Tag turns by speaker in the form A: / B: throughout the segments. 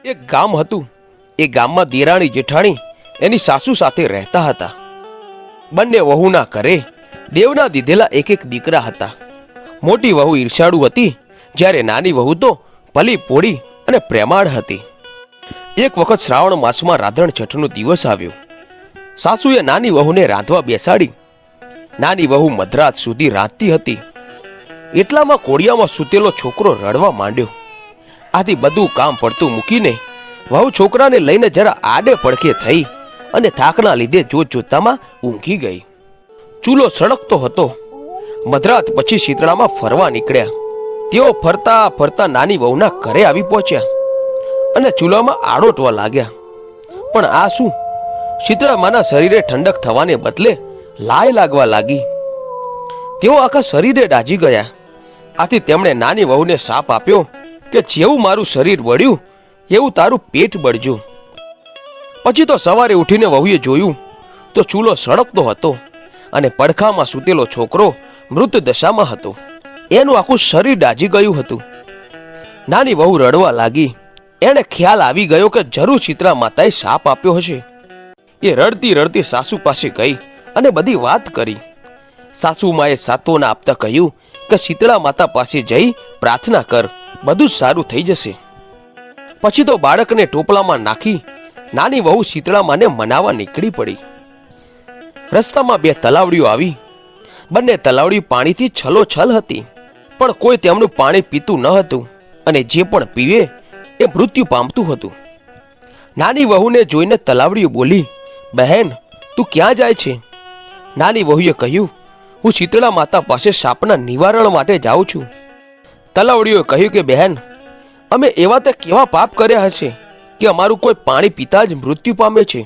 A: એક ગામ હતું. એ ગામમાં દેરાણી જેઠાણી એની સાસુ સાથે રહેતા હતા. બંને વહુના ઘરે દેવના દીધેલા એક એક દીકરા હતા. મોટી વહુ ઈર્ષાળુ હતી, જ્યારે નાની વહુ તો ભલી પોળી અને પ્રેમાળ હતી. એક વખત શ્રાવણ માસમાં રાધણ છઠનો દિવસ આવ્યો. સાસુએ નાની વહુને રાંધવા બેસાડી. નાની વહુ મધરાત સુધી રાંધતી હતી. એટલામાં કોડિયામાં સૂતેલો છોકરો રડવા માંડ્યો. આથી બધું કામ પડતું મૂકીને વહુ છોકરાને લઈને જરા આડે પડખે થઈ અને થાકના લીધે જોત જોતામાં ઊંઘી ગઈ. ચૂલો સળગતો હતો. મધરાત પછી શીતળામાં ફરવા નીકળ્યા. તેઓ ફરતા ફરતા નાની વહુના ઘરે આવી પહોંચ્યા અને ચૂલામાં આડોટવા લાગ્યા. પણ આ શું? શીતળામાના શરીરે ઠંડક થવાને બદલે લાય લાગવા લાગી. તેઓ આખા શરીરે દાઝી ગયા. આથી તેમણે નાની વહુને શાપ આપ્યો કે જેવું મારું શરીર બળ્યું એવું તારું પેટ બળજો. પછી તો સવારે ઉઠીને વહુએ જોયું તો ચૂલો સળગતો હતો અને પડખામાં સૂતેલો છોકરો મૃત દશામાં હતો. એનું આખું શરીર દાઝી ગયું હતું. નાની વહુ રડવા લાગી. એને ખ્યાલ આવી ગયો કે જરૂર શીતળા માતાએ શાપ આપ્યો હશે. એ રડતી રડતી સાસુ પાસે ગઈ અને બધી વાત કરી. સાસુમાએ સાંત્વના આપતા કહ્યું કે શીતળા માતા પાસે જઈ પ્રાર્થના કર, બધું જ સારું થઈ જશે. પછી તો બાળકને ટોપલામાં નાખી નાની વહુ શીતળામાને મનાવવા નીકળી પડી. રસ્તામાં બે તલાવડીઓ આવી. બંને તલાવડી પાણીથી છલોછલ હતી, પણ કોઈ તેમનું પાણી પીતું ન હતું અને જે પણ પીવે એ મૃત્યુ પામતું હતું. નાની વહુને જોઈને તલાવડીઓ બોલી, બહેન, તું ક્યાં જાય છે? નાની વહુએ કહ્યું, હું શીતળા માતા પાસે સાપના નિવારણ માટે જાઉં છું. તલાવડીઓએ કહ્યું કે બહેન, અમે એવા તે કેવા પાપ કર્યા હશે કે અમારું કોઈ પાણી પીતા જ મૃત્યુ પામે છે?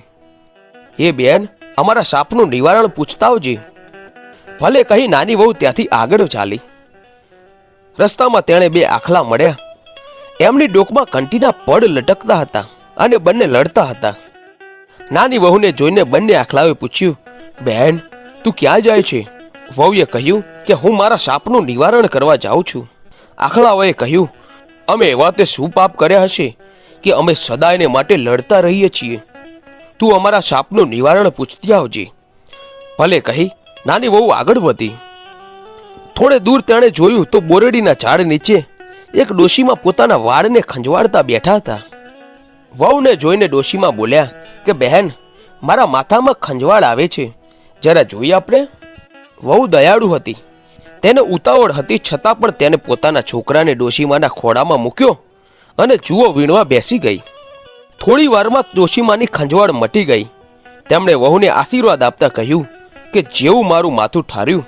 A: એ બેન, અમારા સાપનું નિવારણ પૂછતા આવજે. ભલે કહી નાની વહુ ત્યાંથી આગળ ચાલી. રસ્તામાં તેણે બે આખલા મળ્યા. એમની ડોકમાં કંટીના પડ લટકતા હતા અને બંને લડતા હતા. નાની વહુને જોઈને બંને આખલાઓએ પૂછ્યું, બહેન, તું ક્યાં જાય છે? વહુએ કહ્યું કે હું મારા સાપનું નિવારણ કરવા જાઉં છું. આખલાઓએ કહ્યું, અમે એવા તે શું પાપ કર્યા હશે કે અમે સદાયને માટે લડતા રહીએ છીએ? તું અમારા સાપનું નિવારણ પૂછતી આવજે. ભલે કહી નાની વહુ આગળ વધી. થોડે દૂર તેણે જોયું તો બોરડીના ઝાડ નીચે એક ડોશીમાં પોતાના વાળને ખંજવાળતા બેઠા હતા. વહુને જોઈને ડોશીમાં બોલ્યા કે બહેન, મારા માથામાં ખંજવાળ આવે છે, જરા જોઈ આપણે. વહુ દયાળુ હતી. તેને ઉતાવળ હતી, છતાં પણ તેને પોતાના છોકરાને ડોશીમાના ખોળામાં મૂક્યો અને જુઓ વીણવા બેસી ગઈ. થોડી વારમાં ડોશીમાની ખંજવાળ મટી ગઈ. તેમણે વહુને આશીર્વાદ આપતા કહ્યું કે જેવું મારું માથું ઠાર્યું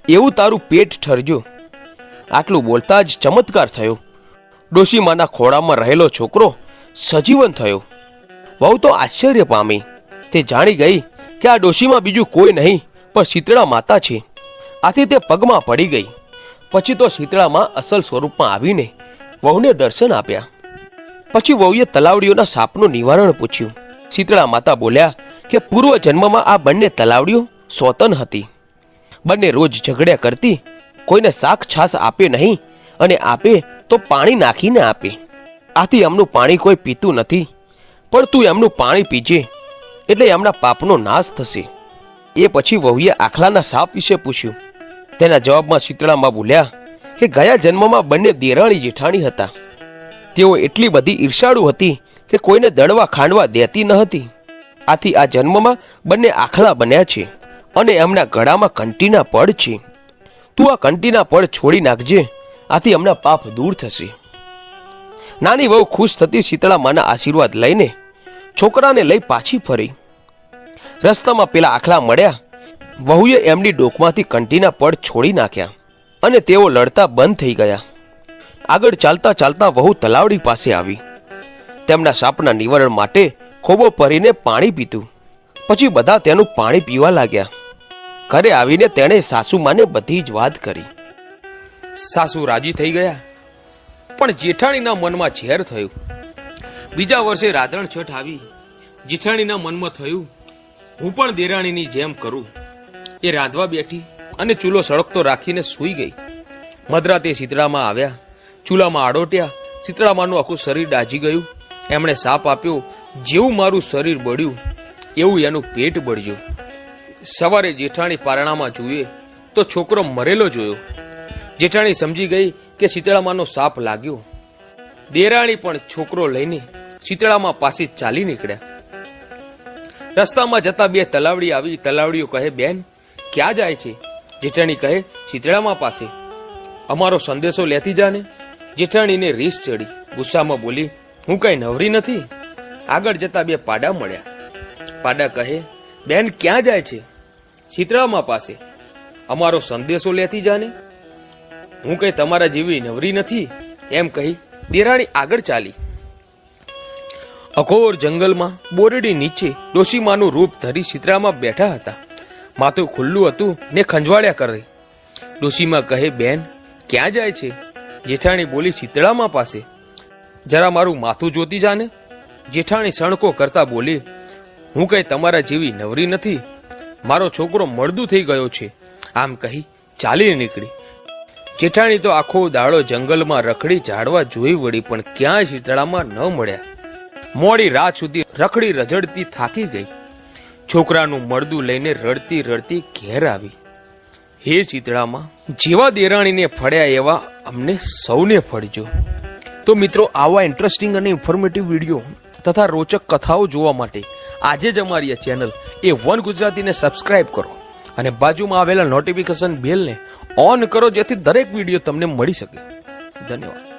A: એવું તારું પેટ ઠરજો. આટલું બોલતા જ ચમત્કાર થયો. ડોશીમાના ખોળામાં રહેલો છોકરો સજીવન થયો. વહુ તો આશ્ચર્ય પામી. તે જાણી ગઈ કે આ ડોશીમાં બીજું કોઈ નહીં પણ શીતળા માતા છે. આથી તે પગમાં પડી ગઈ. પછી તો શીતળામાં અસલ સ્વરૂપમાં આવીને વહુને દર્શન આપ્યા. પછી વહુએ તલાવડીઓના સાપનું નિવારણ પૂછ્યું. શીતળા માતા બોલ્યા કે પૂર્વ જન્મમાં આ બંને તલાવડીઓ સોતન હતી. બંને રોજ ઝઘડ્યા કરતી. કોઈને શાક છાસ આપે નહીં અને આપે તો પાણી નાખીને આપે. આથી એમનું પાણી કોઈ પીતું નથી, પણ તું એમનું પાણી પીજે એટલે એમના પાપનો નાશ થશે. એ પછી વહુએ આખલાના સાપ વિશે પૂછ્યું. તેના જવાબમાં શીતળામાં બોલ્યા કે ગયા જન્મમાં બંને દેરાણી જેઠાણી હતા. તેઓ એટલી બધી ઈર્ષાળુ હતી કે કોઈને દળવા ખાંડવા દેતી ન હતી. આથી આ જન્મમાં બંને આખલા બન્યા છે અને એમના ગળામાં કંટીના પડ છે. તું આ કંટીના પડ છોડી નાખજે, આથી એમના પાપ દૂર થશે. નાની વહુ ખુશ થતી શીતળામાના આશીર્વાદ લઈને છોકરાને લઈ પાછી ફરી. રસ્તામાં પેલા આખલા મળ્યા. વહુએ એમની ડોકમાંથી કંટીના પડ છોડી નાખ્યા અને તેઓ લડતા બંધ થઈ ગયા. આગળ ચાલતા ચાલતા વહુ તલાવડી પાસે આવી. તેમના સાપના નિવારણ માટે ખોબો ભરીને પાણી પીતું. પછી બધા તેનું પાણી પીવા લાગ્યા. ઘરે આવીને તેણે સાસુમાને બધી જ વાત કરી. સાસુ રાજી થઈ ગયા, પણ જેઠાણીના મનમાં ઝેર થયું. બીજા વર્ષે રાધણ છઠ આવી. જેઠાણીના મનમાં થયું, હું પણ દેરાણીની જેમ કરું. એ રાંધવા બેઠી અને ચૂલો સળગતો રાખીને સૂઈ ગઈ. મધરાતે શીતળામાં આવ્યા. ચૂલામાં આડોટ્યા. શીતળામાનું આખું શરીર દાઝી ગયું એમણે શાપ આપ્યો, જેવું મારું શરીર બળ્યું એવું એનું પેટ બળ્યું. સવારે જેઠાણી પારણામાં જોઈએ તો છોકરો મરેલો જોયો. જેઠાણી સમજી ગઈ કે શીતળામાનો સાપ લાગ્યો. દેરાણી પણ છોકરો લઈને શીતળામા પાસે ચાલી નીકળ્યા. રસ્તામાં જતા બે તલાવડી આવી. તલાવડીઓ કહે, બેન ક્યાં જાય છે? જેઠાણી કહે, શીતળામા પાસે. અમારો સંદેશો લેતી જાને. જેઠાણીને રીસ ચડી. ગુસ્સામાં બોલી, હું કઈ નવરી નથી. આગળ જતા બે પાડા મળ્યા. પાડા કહે, બેન ક્યાં જાય છે? શીતળામા પાસે. અમારો સંદેશો લેતી જાને. હું કઈ તમારા જેવી નવરી નથી. એમ કહી દેરાણી આગળ ચાલી. અઘોર જંગલમાં બોરડી નીચે ડોશીમાનું રૂપ ધરી શીતળામા બેઠા હતા. માથું ખુલ્લું હતું ને ખંજવાળ્યા કરે. ડોશીમા કહે, બેન ક્યાં જાય છે? જેઠાણી બોલી, શીતળામા પાસે. જરા મારું માથું જોતી જાને. જેઠાણી સણકો કરતા બોલી, હું કઈ તમારા જેવી નવરી નથી. મારો છોકરો મળદું થઈ ગયો છે. આમ કહી ચાલી નીકળી. જેઠાણી તો આખો દાડો જંગલમાં રખડી ઝાડવા જોઈ વળી, પણ ક્યાંય શીતળામાં ન મળ્યા. મોડી રાત સુધી રખડી રજડતી થાકી ગઈ. છોકરાનું મળદું લઈને રડતી રડતી ઘેર આવી. હે શીતળામાં, જેવા દેરાણીને ફળ્યા એવા અમને સૌને ફળજો. તો મિત્રો, આવા ઇન્ટરેસ્ટિંગ અને ઇન્ફોર્મેટિવ વિડીયો તથા રોચક કથાઓ જોવા માટે આજે જ અમારી આ ચેનલ A1 ગુજરાતીને સબસ્ક્રાઇબ કરો અને બાજુમાં આવેલા નોટિફિકેશન બેલને ઓન કરો, જેથી દરેક વિડીયો તમને મળી શકે. ધન્યવાદ.